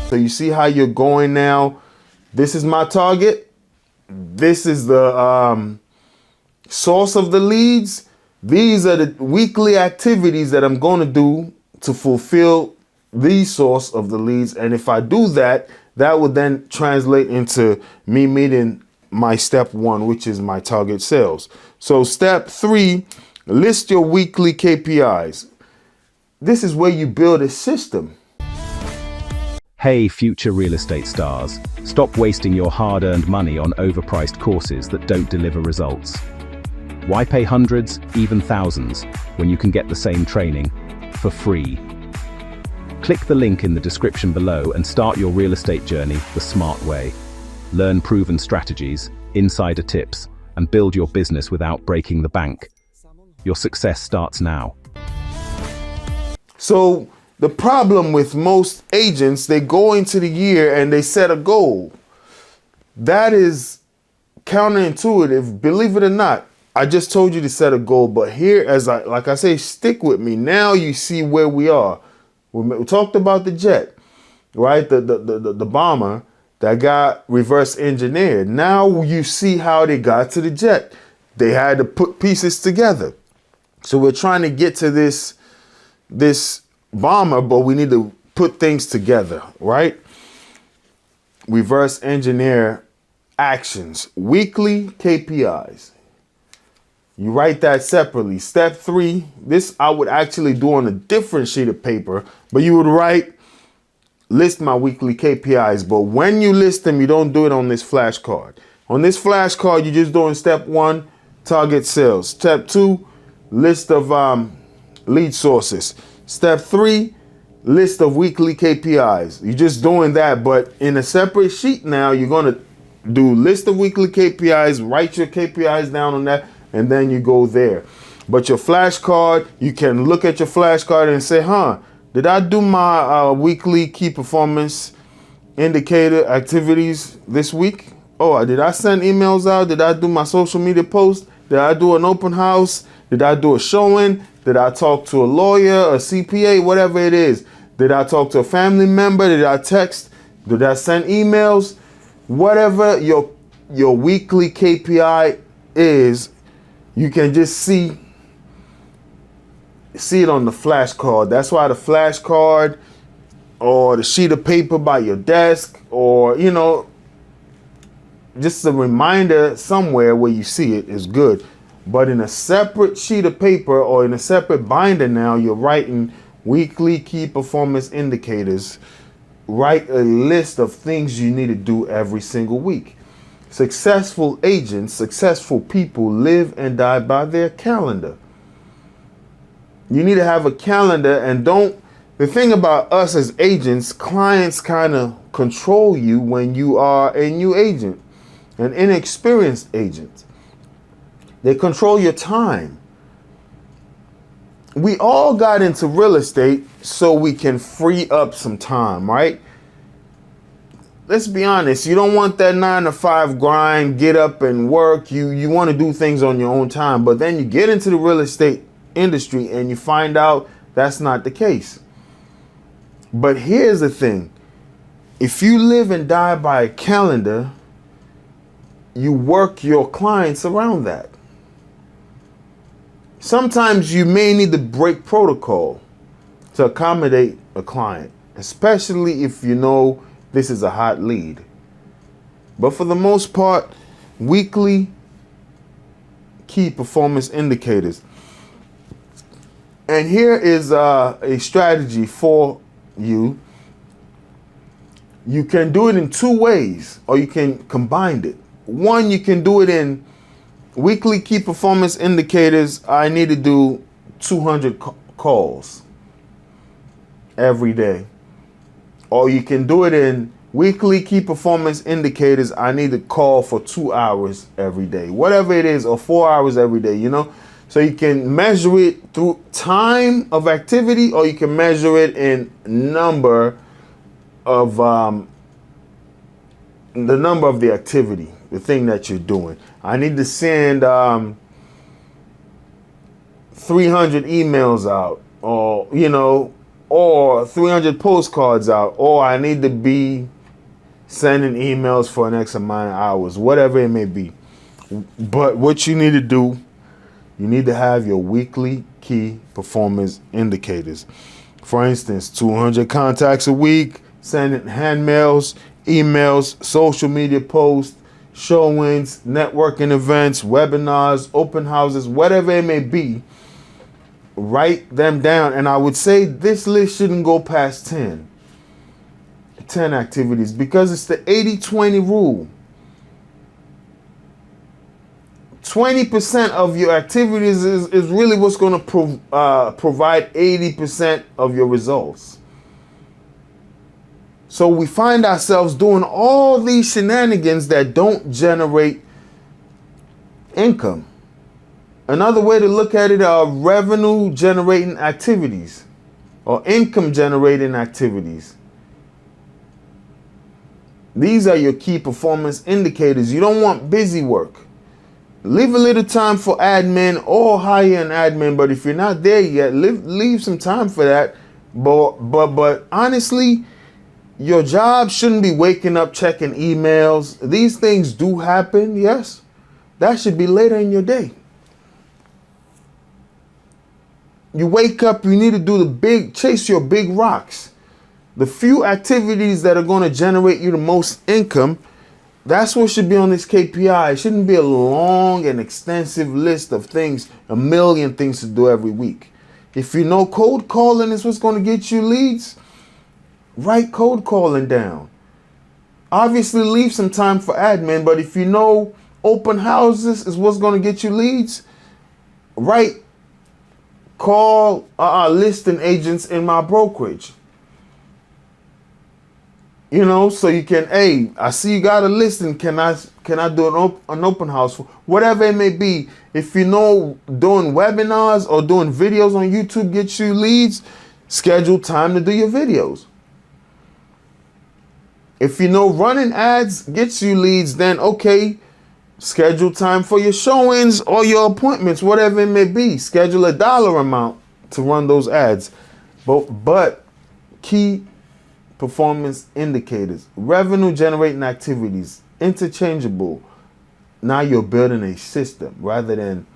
So you see how you're going now. This is my target. This is the source of the leads. These are the weekly activities that I'm going to do to fulfill the source of the leads. And if I do that, that would then translate into me meeting my step 1, which is my target sales. So step 3, list your weekly KPIs. This is where you build a system. Hey, future real estate stars, stop wasting your hard-earned money on overpriced courses that don't deliver results. Why pay hundreds, even thousands, when you can get the same training for free? Click the link in the description below and start your real estate journey the smart way. Learn proven strategies, insider tips, and build your business without breaking the bank. Your success starts now. So the problem with most agents, they go into the year and they set a goal. That is counterintuitive, believe it or not. I just told you to set a goal, but here, like I say, stick with me. Now you see where we are. We talked about the jet, right? The bomber that got reverse engineered. Now you see how they got to the jet. They had to put pieces together. So we're trying to get to this bomber, but we need to put things together, right? Reverse engineer actions, weekly KPIs. You write that separately. Step 3, this I would actually do on a different sheet of paper, but you would write, list my weekly KPIs. But when you list them, you don't do it on this flashcard. On this flashcard, you're just doing step 1, target sales. Step 2, list of lead sources. Step 3, list of weekly KPIs. You're just doing that, but in a separate sheet now, you're going to do list of weekly KPIs, write your KPIs down on that, and then you go there. But your flashcard, you can look at your flashcard and say, did I do my weekly key performance indicator activities this week? Oh, did I send emails out? Did I do my social media post? Did I do an open house? Did I do a showing? Did I talk to a lawyer, a CPA, whatever it is? Did I talk to a family member? Did I text? Did I send emails? Whatever your weekly KPI is, you can just see it on the flashcard. That's why the flashcard or the sheet of paper by your desk, or, just a reminder somewhere where you see it is good. But in a separate sheet of paper or in a separate binder now, you're writing weekly key performance indicators. Write a list of things you need to do every single week. Successful agents, successful people live and die by their calendar. You need to have a calendar, and the thing about us as agents, clients kind of control you when you are a new agent, an inexperienced agent. They control your time. We all got into real estate so we can free up some time, right? Let's be honest, you don't want that 9-to-5 grind, get up and work. You want to do things on your own time, but then you get into the real estate industry and you find out that's not the case. But here's the thing. If you live and die by a calendar, you work your clients around that. Sometimes you may need to break protocol to accommodate a client, especially if you know this is a hot lead. But for the most part, weekly key performance indicators. And here is a strategy for you. You can do it in 2 ways, or you can combine it. One, you can do it in weekly key performance indicators. I need to do 200 calls every day. Or you can do it in weekly key performance indicators. I need to call for 2 hours every day, whatever it is, or 4 hours every day, So you can measure it through time of activity, or you can measure it in number of the activity, the thing that you're doing. I need to send 300 emails out, or or 300 postcards out, or I need to be sending emails for an X amount of hours, whatever it may be. But what you need to do, you need to have your weekly key performance indicators. For instance, 200 contacts a week, sending hand mails, emails, social media posts, showings, networking events, webinars, open houses, whatever it may be. Write them down. And I would say this list shouldn't go past 10 activities, because it's the 80-20 rule. 20% of your activities is really what's going to provide 80% of your results. So we find ourselves doing all these shenanigans that don't generate income. Another way to look at it are revenue generating activities or income generating activities. These are your key performance indicators. You don't want busy work. Leave a little time for admin or hire an admin, but if you're not there yet, leave some time for that. But honestly, your job shouldn't be waking up checking emails. These things do happen, yes. That should be later in your day. You wake up, you need to do chase your big rocks. The few activities that are going to generate you the most income, that's what should be on this KPI. It shouldn't be a long and extensive list of things, a million things to do every week. If you know cold calling is what's going to get you leads, write cold calling down. Obviously, leave some time for admin, but if you know open houses is what's going to get you leads, call listing agents in my brokerage. You know, so you can, hey, I see you got a listing. Can I do an open house for whatever it may be? If you know doing webinars or doing videos on YouTube gets you leads, schedule time to do your videos. If you know running ads gets you leads, then okay, schedule time for your showings or your appointments, whatever it may be. Schedule a dollar amount to run those ads. But key performance indicators, revenue generating activities, interchangeable. Now you're building a system rather than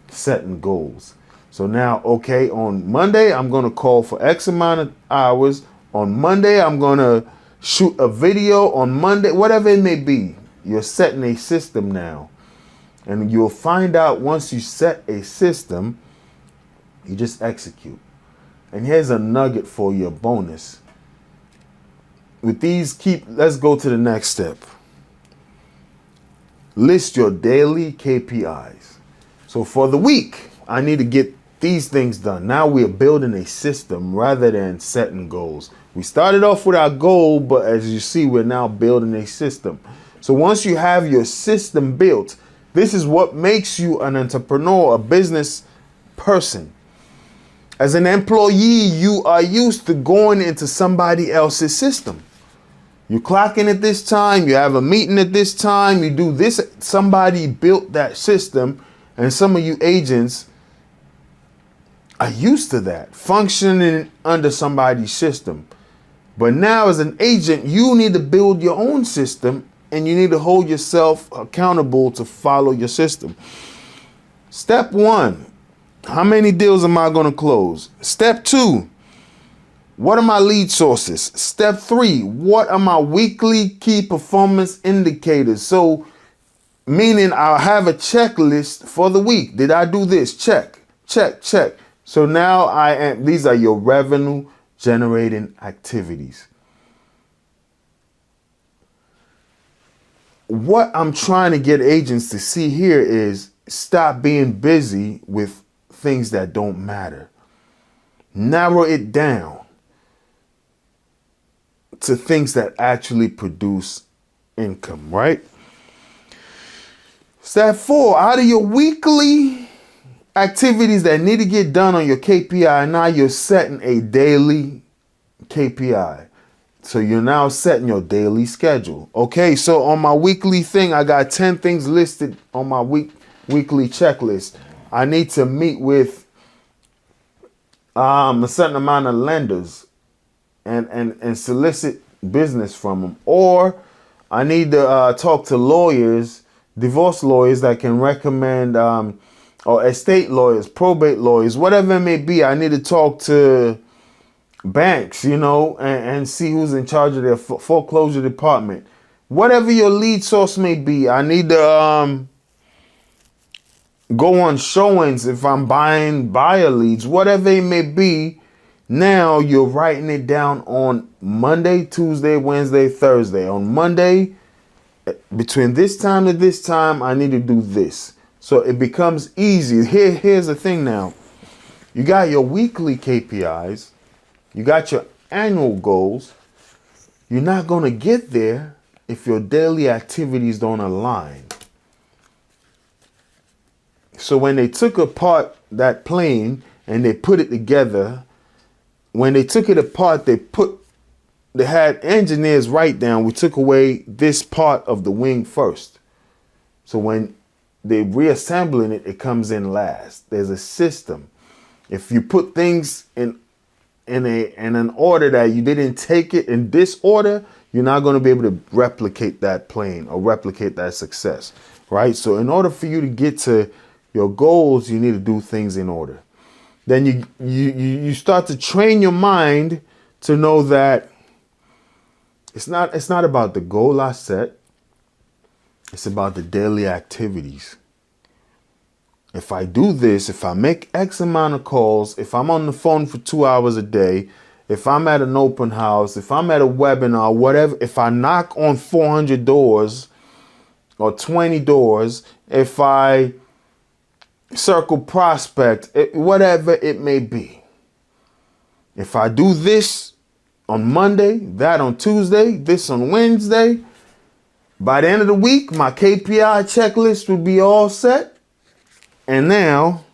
setting goals. So now, okay, on Monday, I'm going to call for X amount of hours. On Monday, I'm going to shoot a video. On Monday, whatever it may be, you're setting a system now. And you'll find out once you set a system, you just execute. And here's a nugget for your bonus. With these, let's go to the next step. List your daily KPIs. So for the week, I need to get these things done. Now we're building a system rather than setting goals. We started off with our goal, but as you see, we're now building a system. So once you have your system built, this is what makes you an entrepreneur, a business person. As an employee, you are used to going into somebody else's system. You clock in at this time, you have a meeting at this time, you do this. Somebody built that system, and some of you agents are used to that, functioning under somebody's system. But now as an agent, you need to build your own system, and you need to hold yourself accountable to follow your system. Step 1, how many deals am I going to close? Step 2, what are my lead sources? Step 3, what are my weekly key performance indicators? So, meaning I'll have a checklist for the week. Did I do this? Check, check, check. So now these are your revenue generating activities. What I'm trying to get agents to see here is stop being busy with things that don't matter. Narrow it down to things that actually produce income, right? Step 4, out of your weekly activities that need to get done on your KPI, now you're setting a daily KPI. So you're now setting your daily schedule. Okay, so on my weekly thing, I got 10 things listed on my weekly checklist. I need to meet with a certain amount of lenders and solicit business from them, or I need to talk to lawyers, divorce lawyers that can recommend, or estate lawyers, probate lawyers, whatever it may be. I need to talk to banks, and see who's in charge of their foreclosure department. Whatever your lead source may be, I need to go on showings if I'm buying buyer leads, whatever it may be. Now you're writing it down on Monday, Tuesday, Wednesday, Thursday. On Monday, between this time to this time, I need to do this. So it becomes easy. Here's the thing now. You got your weekly KPIs. You got your annual goals. You're not going to get there if your daily activities don't align. So when they took apart that plane and they put it together, when they took it apart, they had engineers write down, we took away this part of the wing first. So when they're reassembling it, it comes in last. There's a system. If you put things in an order that you didn't take it in this order, you're not going to be able to replicate that plane or replicate that success, right? So in order for you to get to your goals, you need to do things in order. Then you start to train your mind to know that it's not about the goal I set. It's about the daily activities. If I do this, if I make X amount of calls, if I'm on the phone for 2 hours a day, if I'm at an open house, if I'm at a webinar, whatever, if I knock on 400 doors or 20 doors, if I circle prospect, whatever it may be. If I do this on Monday, that on Tuesday, this on Wednesday, by the end of the week, my KPI checklist will be all set. And now,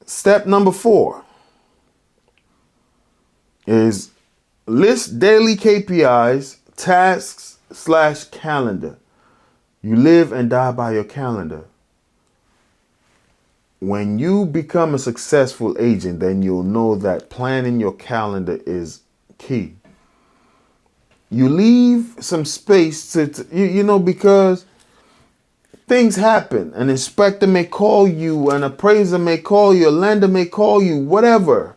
step number 4 is list daily KPIs, tasks / calendar. You live and die by your calendar. When you become a successful agent, then you'll know that planning your calendar is key. You leave some space to because things happen. An inspector may call you, an appraiser may call you, a lender may call you, whatever.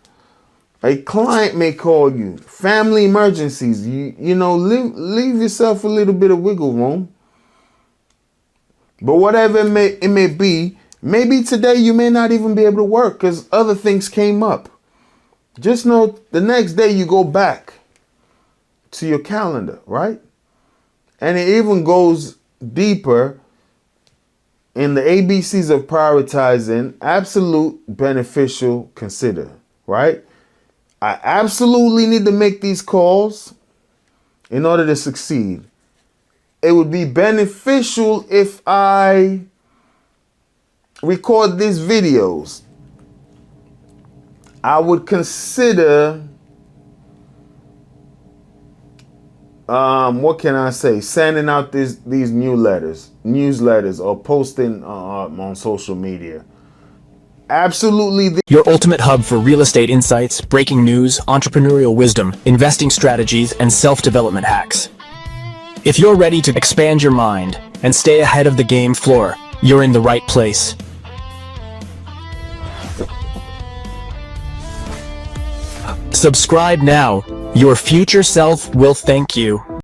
A client may call you. Family emergencies. Leave yourself a little bit of wiggle room. But whatever it may be, maybe today you may not even be able to work because other things came up. Just know the next day you go back to your calendar, right? And it even goes deeper in the ABCs of prioritizing: absolute, beneficial, consider, right? I absolutely need to make these calls in order to succeed. It would be beneficial if I record these videos. I would consider, what can I say? Sending out these newsletters, or posting on social media. Absolutely. Your ultimate hub for real estate insights, breaking news, entrepreneurial wisdom, investing strategies, and self-development hacks. If you're ready to expand your mind and stay ahead of the game floor, you're in the right place. Subscribe now. Your future self will thank you.